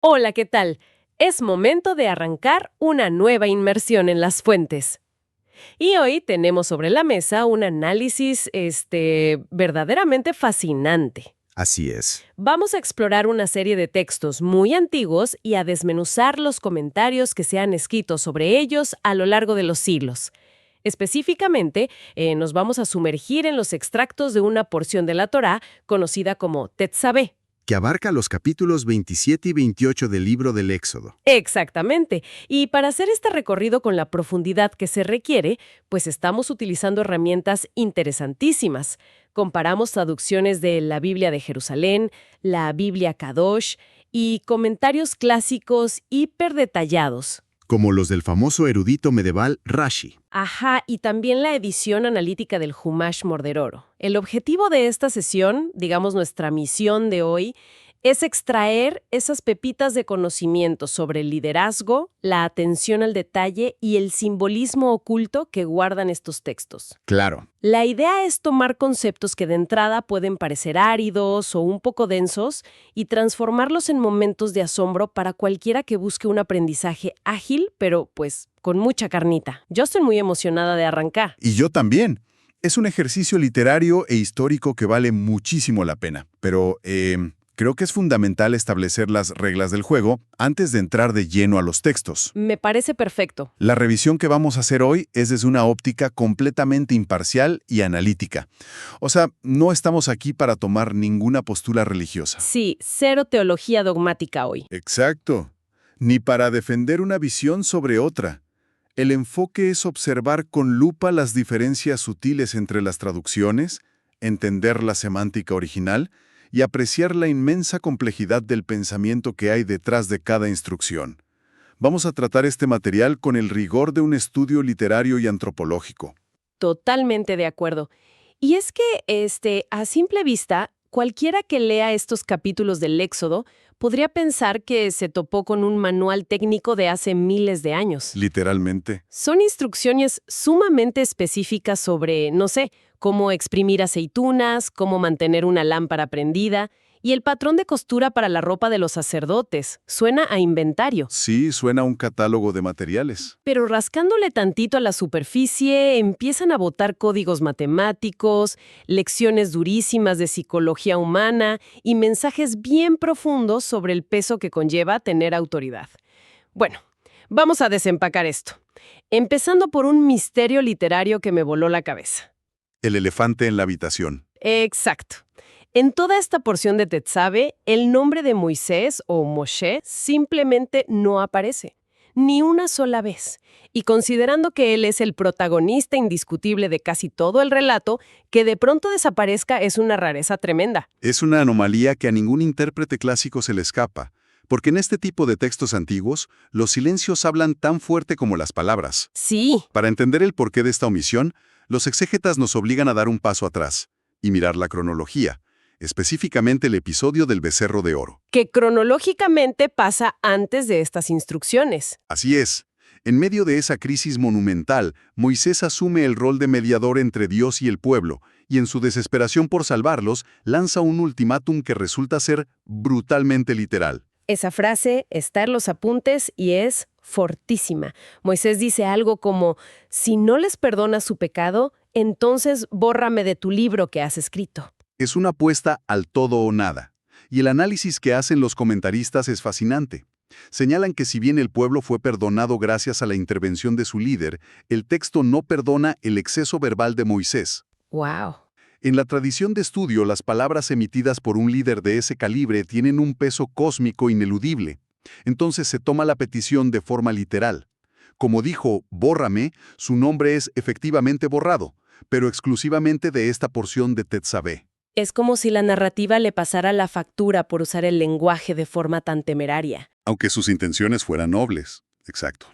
Hola, ¿qué tal? Es momento de arrancar una nueva inmersión en las fuentes. Y hoy tenemos sobre la mesa un análisis, verdaderamente fascinante. Así es. Vamos a explorar una serie de textos muy antiguos y a desmenuzar los comentarios que se han escrito sobre ellos a lo largo de los siglos. Específicamente, nos vamos a sumergir en los extractos de una porción de la Torá conocida como Tetzaveh. Que abarca los capítulos 27 y 28 del libro del Éxodo. Exactamente. Y para hacer este recorrido con la profundidad que se requiere, pues estamos utilizando herramientas interesantísimas. Comparamos traducciones de la Biblia de Jerusalén, la Biblia Kadosh y comentarios clásicos hiperdetallados. Como los del famoso erudito medieval Rashi. Ajá, y también la edición analítica del Humash Morderoro. El objetivo de esta sesión, digamos nuestra misión de hoy, es extraer esas pepitas de conocimiento sobre el liderazgo, la atención al detalle y el simbolismo oculto que guardan estos textos. Claro. La idea es tomar conceptos que de entrada pueden parecer áridos o un poco densos y transformarlos en momentos de asombro para cualquiera que busque un aprendizaje ágil, pero pues con mucha carnita. Yo estoy muy emocionada de arrancar. Y yo también. Es un ejercicio literario e histórico que vale muchísimo la pena. Pero creo que es fundamental establecer las reglas del juego antes de entrar de lleno a los textos. Me parece perfecto. La revisión que vamos a hacer hoy es desde una óptica completamente imparcial y analítica. O sea, no estamos aquí para tomar ninguna postura religiosa. Sí, cero teología dogmática hoy. Exacto. Ni para defender una visión sobre otra. El enfoque es observar con lupa las diferencias sutiles entre las traducciones, entender la semántica original y apreciar la inmensa complejidad del pensamiento que hay detrás de cada instrucción. Vamos a tratar este material con el rigor de un estudio literario y antropológico. Totalmente de acuerdo. Y es que, a simple vista, cualquiera que lea estos capítulos del Éxodo podría pensar que se topó con un manual técnico de hace miles de años. Literalmente. Son instrucciones sumamente específicas sobre, no sé, cómo exprimir aceitunas, cómo mantener una lámpara prendida y el patrón de costura para la ropa de los sacerdotes. Suena a inventario. Sí, suena a un catálogo de materiales. Pero rascándole tantito a la superficie, empiezan a botar códigos matemáticos, lecciones durísimas de psicología humana y mensajes bien profundos sobre el peso que conlleva tener autoridad. Bueno, vamos a desempacar esto. Empezando por un misterio literario que me voló la cabeza. El elefante en la habitación. Exacto. En toda esta porción de Tetzaveh, el nombre de Moisés o Moshe simplemente no aparece, ni una sola vez. Y considerando que él es el protagonista indiscutible de casi todo el relato, que de pronto desaparezca es una rareza tremenda. Es una anomalía que a ningún intérprete clásico se le escapa, porque en este tipo de textos antiguos, los silencios hablan tan fuerte como las palabras. Sí. Para entender el porqué de esta omisión, los exégetas nos obligan a dar un paso atrás y mirar la cronología, específicamente el episodio del becerro de oro. Que cronológicamente pasa antes de estas instrucciones. Así es. En medio de esa crisis monumental, Moisés asume el rol de mediador entre Dios y el pueblo, y en su desesperación por salvarlos, lanza un ultimátum que resulta ser brutalmente literal. Esa frase está en los apuntes y es fortísima. Moisés dice algo como, si no les perdonas su pecado, entonces bórrame de tu libro que has escrito. Es una apuesta al todo o nada, y el análisis que hacen los comentaristas es fascinante. Señalan que si bien el pueblo fue perdonado gracias a la intervención de su líder, el texto no perdona el exceso verbal de Moisés. ¡Wow! En la tradición de estudio, las palabras emitidas por un líder de ese calibre tienen un peso cósmico ineludible. Entonces se toma la petición de forma literal. Como dijo, bórrame, su nombre es efectivamente borrado, pero exclusivamente de esta porción de Tetzaveh. Es como si la narrativa le pasara la factura por usar el lenguaje de forma tan temeraria. Aunque sus intenciones fueran nobles. Exacto.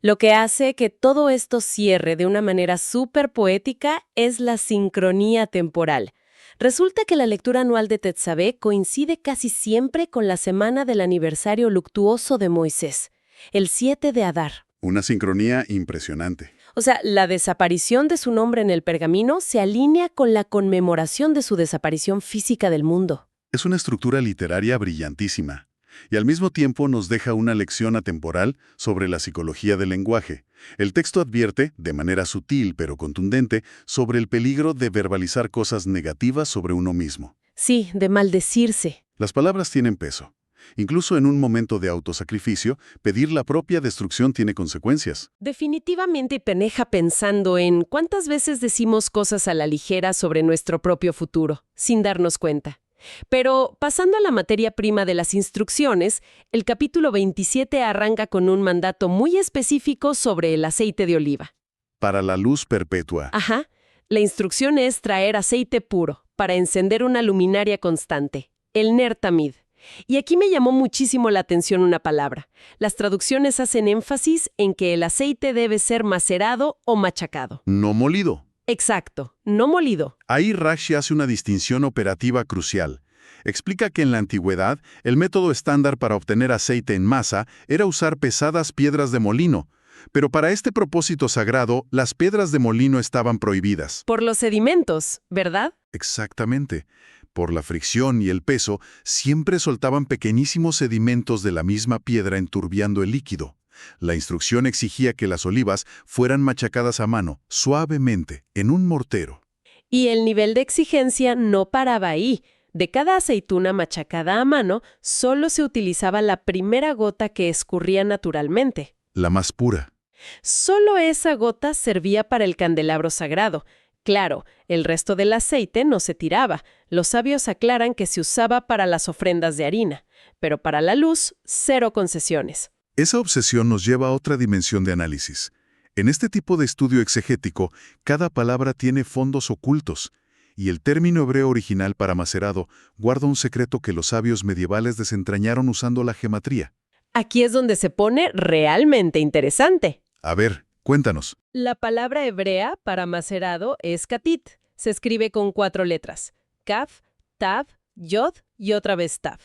Lo que hace que todo esto cierre de una manera súper poética es la sincronía temporal. Resulta que la lectura anual de Tetzaveh coincide casi siempre con la semana del aniversario luctuoso de Moisés, el 7 de Adar. Una sincronía impresionante. O sea, la desaparición de su nombre en el pergamino se alinea con la conmemoración de su desaparición física del mundo. Es una estructura literaria brillantísima. Y al mismo tiempo nos deja una lección atemporal sobre la psicología del lenguaje. El texto advierte, de manera sutil pero contundente, sobre el peligro de verbalizar cosas negativas sobre uno mismo. Sí, de maldecirse. Las palabras tienen peso. Incluso en un momento de autosacrificio, pedir la propia destrucción tiene consecuencias. Definitivamente peneja pensando en cuántas veces decimos cosas a la ligera sobre nuestro propio futuro, sin darnos cuenta. Pero, pasando a la materia prima de las instrucciones, el capítulo 27 arranca con un mandato muy específico sobre el aceite de oliva. Para la luz perpetua. Ajá. La instrucción es traer aceite puro para encender una luminaria constante, el ner tamid. Y aquí me llamó muchísimo la atención una palabra. Las traducciones hacen énfasis en que el aceite debe ser macerado o machacado. No molido. Exacto, no molido. Ahí Rashi hace una distinción operativa crucial. Explica que en la antigüedad, el método estándar para obtener aceite en masa era usar pesadas piedras de molino. Pero para este propósito sagrado, las piedras de molino estaban prohibidas. Por los sedimentos, ¿verdad? Exactamente. Por la fricción y el peso, siempre soltaban pequeñísimos sedimentos de la misma piedra enturbiando el líquido. La instrucción exigía que las olivas fueran machacadas a mano, suavemente, en un mortero. Y el nivel de exigencia no paraba ahí. De cada aceituna machacada a mano, solo se utilizaba la primera gota que escurría naturalmente. La más pura. Solo esa gota servía para el candelabro sagrado. Claro, el resto del aceite no se tiraba. Los sabios aclaran que se usaba para las ofrendas de harina, pero para la luz, cero concesiones. Esa obsesión nos lleva a otra dimensión de análisis. En este tipo de estudio exegético, cada palabra tiene fondos ocultos, y el término hebreo original para macerado guarda un secreto que los sabios medievales desentrañaron usando la gematría. Aquí es donde se pone realmente interesante. A ver, cuéntanos. La palabra hebrea para macerado es katit. Se escribe con 4 letras: kaf, tav, yod y otra vez tav.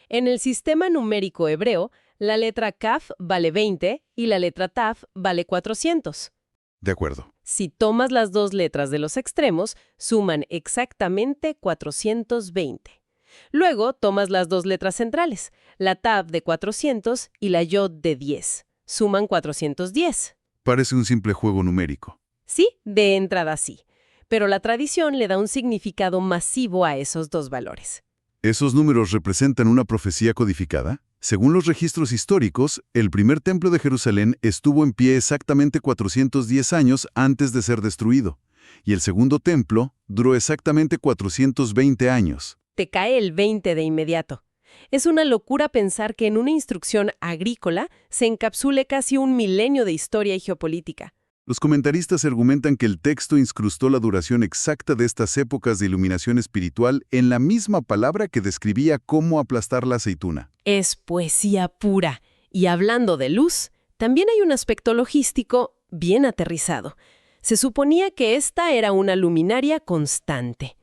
En el sistema numérico hebreo, la letra kaf vale 20 y la letra tav vale 400. De acuerdo. Si tomas las 2 letras de los extremos, suman exactamente 420. Luego tomas las 2 letras centrales, la tav de 400 y la yod de 10. Suman 410. Parece un simple juego numérico. Sí, de entrada sí. Pero la tradición le da un significado masivo a esos 2 valores. ¿Esos números representan una profecía codificada? Según los registros históricos, el primer templo de Jerusalén estuvo en pie exactamente 410 años antes de ser destruido, y el segundo templo duró exactamente 420 años. Te cae el 20 de inmediato. Es una locura pensar que en una instrucción agrícola se encapsule casi un milenio de historia y geopolítica. Los comentaristas argumentan que el texto incrustó la duración exacta de estas épocas de iluminación espiritual en la misma palabra que describía cómo aplastar la aceituna. Es poesía pura. Y hablando de luz, también hay un aspecto logístico bien aterrizado. Se suponía que esta era una luminaria constante.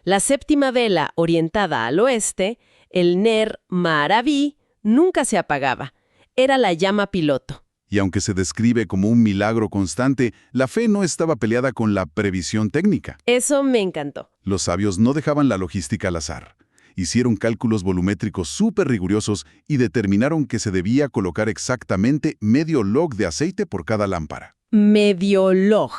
La séptima vela orientada al oeste, el Ner Ma'araví, nunca se apagaba. Era la llama piloto. Y aunque se describe como un milagro constante, la fe no estaba peleada con la previsión técnica. Eso me encantó. Los sabios no dejaban la logística al azar. Hicieron cálculos volumétricos súper rigurosos y determinaron que se debía colocar exactamente medio log de aceite por cada lámpara. Medio log.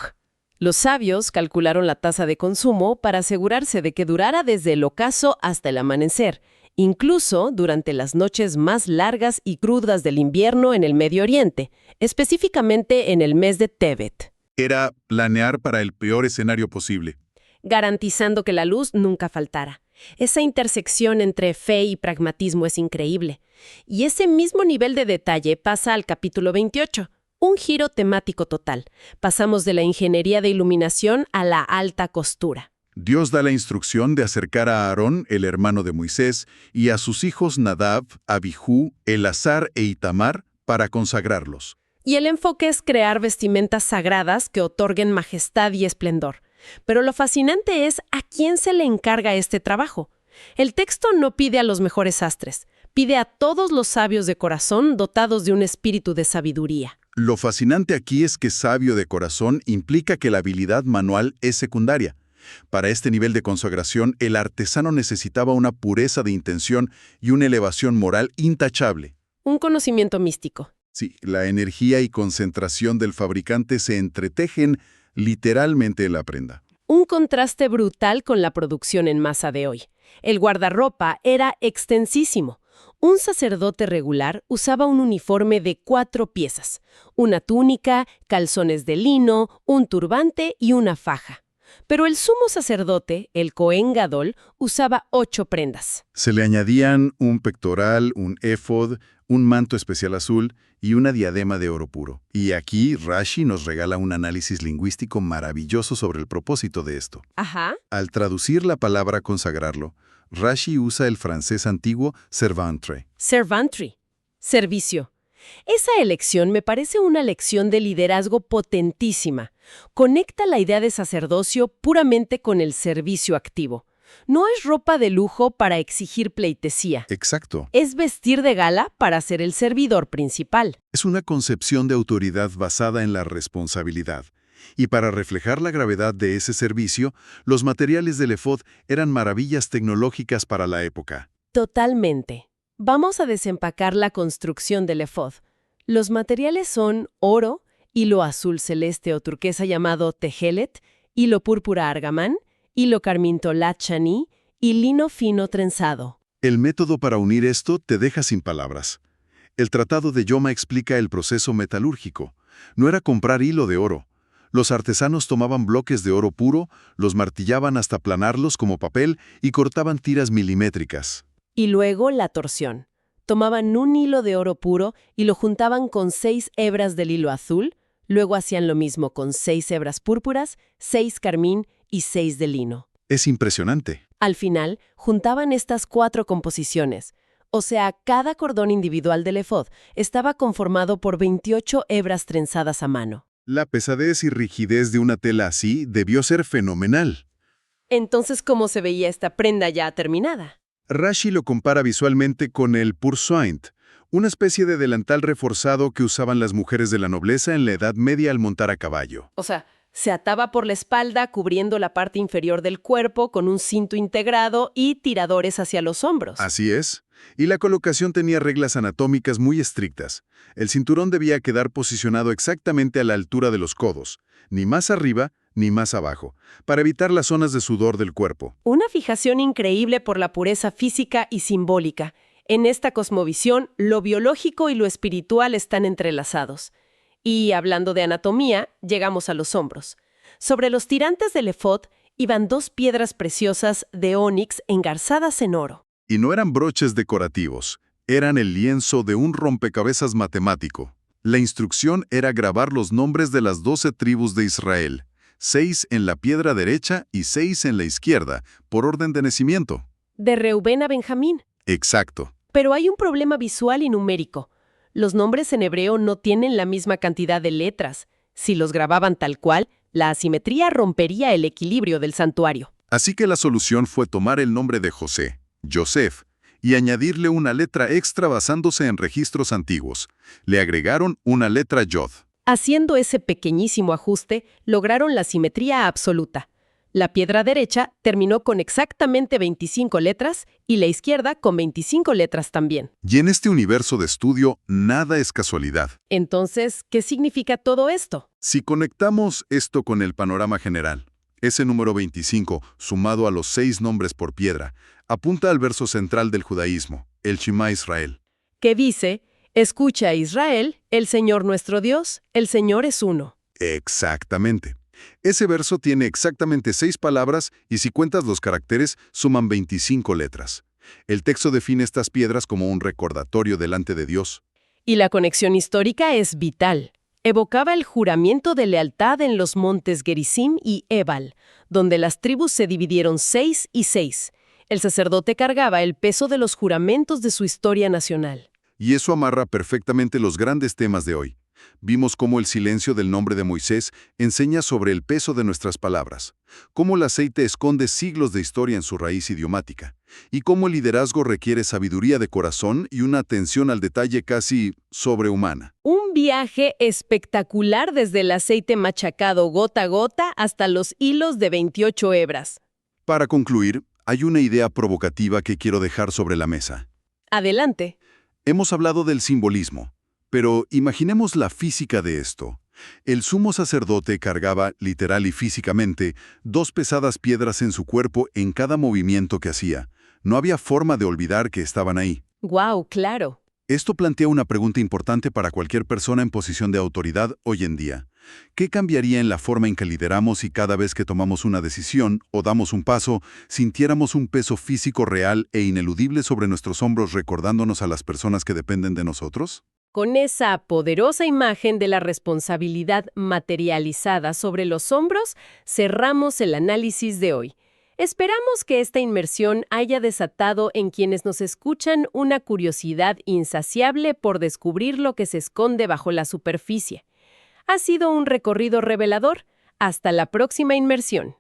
Los sabios calcularon la tasa de consumo para asegurarse de que durara desde el ocaso hasta el amanecer, incluso durante las noches más largas y crudas del invierno en el Medio Oriente, específicamente en el mes de Tevet. Era planear para el peor escenario posible. Garantizando que la luz nunca faltara. Esa intersección entre fe y pragmatismo es increíble. Y ese mismo nivel de detalle pasa al capítulo 28. Un giro temático total. Pasamos de la ingeniería de iluminación a la alta costura. Dios da la instrucción de acercar a Aarón, el hermano de Moisés, y a sus hijos Nadab, Abihú, Elazar e Itamar para consagrarlos. Y el enfoque es crear vestimentas sagradas que otorguen majestad y esplendor. Pero lo fascinante es a quién se le encarga este trabajo. El texto no pide a los mejores sastres, pide a todos los sabios de corazón dotados de un espíritu de sabiduría. Lo fascinante aquí es que sabio de corazón implica que la habilidad manual es secundaria. Para este nivel de consagración, el artesano necesitaba una pureza de intención y una elevación moral intachable. Un conocimiento místico. Sí, la energía y concentración del fabricante se entretejen literalmente en la prenda. Un contraste brutal con la producción en masa de hoy. El guardarropa era extensísimo. Un sacerdote regular usaba un uniforme de 4 piezas, una túnica, calzones de lino, un turbante y una faja. Pero el sumo sacerdote, el Cohen Gadol, usaba 8 prendas. Se le añadían un pectoral, un éfod, un manto especial azul y una diadema de oro puro. Y aquí Rashi nos regala un análisis lingüístico maravilloso sobre el propósito de esto. Ajá. Al traducir la palabra consagrarlo, Rashi usa el francés antiguo servantre. Servantry. Servicio. Esa elección me parece una lección de liderazgo potentísima. Conecta la idea de sacerdocio puramente con el servicio activo. No es ropa de lujo para exigir pleitesía. Exacto. Es vestir de gala para ser el servidor principal. Es una concepción de autoridad basada en la responsabilidad. Y para reflejar la gravedad de ese servicio, los materiales del efod eran maravillas tecnológicas para la época. Totalmente. Vamos a desempacar la construcción del efod. Los materiales son oro, hilo azul celeste o turquesa llamado tejelet, hilo púrpura argamán, hilo carmín tolat chaní y lino fino trenzado. El método para unir esto te deja sin palabras. El Tratado de Yoma explica el proceso metalúrgico. No era comprar hilo de oro. Los artesanos tomaban bloques de oro puro, los martillaban hasta aplanarlos como papel y cortaban tiras milimétricas. Y luego la torsión. Tomaban un hilo de oro puro y lo juntaban con 6 hebras del hilo azul, luego hacían lo mismo con 6 hebras púrpuras, 6 carmín y 6 de lino. Es impresionante. Al final, juntaban estas 4 composiciones. O sea, cada cordón individual del efod estaba conformado por 28 hebras trenzadas a mano. La pesadez y rigidez de una tela así debió ser fenomenal. Entonces, ¿cómo se veía esta prenda ya terminada? Rashi lo compara visualmente con el pursuint, una especie de delantal reforzado que usaban las mujeres de la nobleza en la Edad Media al montar a caballo. O sea, se ataba por la espalda cubriendo la parte inferior del cuerpo con un cinto integrado y tiradores hacia los hombros. Así es. Y la colocación tenía reglas anatómicas muy estrictas. El cinturón debía quedar posicionado exactamente a la altura de los codos, ni más arriba ni más abajo, para evitar las zonas de sudor del cuerpo. Una fijación increíble por la pureza física y simbólica. En esta cosmovisión, lo biológico y lo espiritual están entrelazados. Y hablando de anatomía, llegamos a los hombros. Sobre los tirantes del efod iban 2 piedras preciosas de ónix engarzadas en oro. Y no eran broches decorativos, eran el lienzo de un rompecabezas matemático. La instrucción era grabar los nombres de las 12 tribus de Israel, 6 en la piedra derecha y 6 en la izquierda, por orden de nacimiento. De Reubén a Benjamín. Exacto. Pero hay un problema visual y numérico. Los nombres en hebreo no tienen la misma cantidad de letras. Si los grababan tal cual, la asimetría rompería el equilibrio del santuario. Así que la solución fue tomar el nombre de José, Yosef, y añadirle una letra extra basándose en registros antiguos. Le agregaron una letra Yod. Haciendo ese pequeñísimo ajuste, lograron la simetría absoluta. La piedra derecha terminó con exactamente 25 letras y la izquierda con 25 letras también. Y en este universo de estudio, nada es casualidad. Entonces, ¿qué significa todo esto? Si conectamos esto con el panorama general, ese número 25, sumado a los 6 nombres por piedra, apunta al verso central del judaísmo, el Shema Israel. Que dice, escucha Israel, el Señor nuestro Dios, el Señor es uno. Exactamente. Ese verso tiene exactamente 6 palabras y si cuentas los caracteres, suman 25 letras. El texto define estas piedras como un recordatorio delante de Dios. Y la conexión histórica es vital. Evocaba el juramento de lealtad en los montes Gerizim y Ebal, donde las tribus se dividieron 6 y 6. El sacerdote cargaba el peso de los juramentos de su historia nacional. Y eso amarra perfectamente los grandes temas de hoy. Vimos cómo el silencio del nombre de Moisés enseña sobre el peso de nuestras palabras, cómo el aceite esconde siglos de historia en su raíz idiomática, y cómo el liderazgo requiere sabiduría de corazón y una atención al detalle casi sobrehumana. Un viaje espectacular desde el aceite machacado gota a gota hasta los hilos de 28 hebras. Para concluir, hay una idea provocativa que quiero dejar sobre la mesa. Adelante. Hemos hablado del simbolismo, pero imaginemos la física de esto. El sumo sacerdote cargaba, literal y físicamente, 2 pesadas piedras en su cuerpo en cada movimiento que hacía. No había forma de olvidar que estaban ahí. ¡Guau, claro! Esto plantea una pregunta importante para cualquier persona en posición de autoridad hoy en día. ¿Qué cambiaría en la forma en que lideramos si cada vez que tomamos una decisión o damos un paso, sintiéramos un peso físico real e ineludible sobre nuestros hombros recordándonos a las personas que dependen de nosotros? Con esa poderosa imagen de la responsabilidad materializada sobre los hombros, cerramos el análisis de hoy. Esperamos que esta inmersión haya desatado en quienes nos escuchan una curiosidad insaciable por descubrir lo que se esconde bajo la superficie. Ha sido un recorrido revelador. Hasta la próxima inmersión.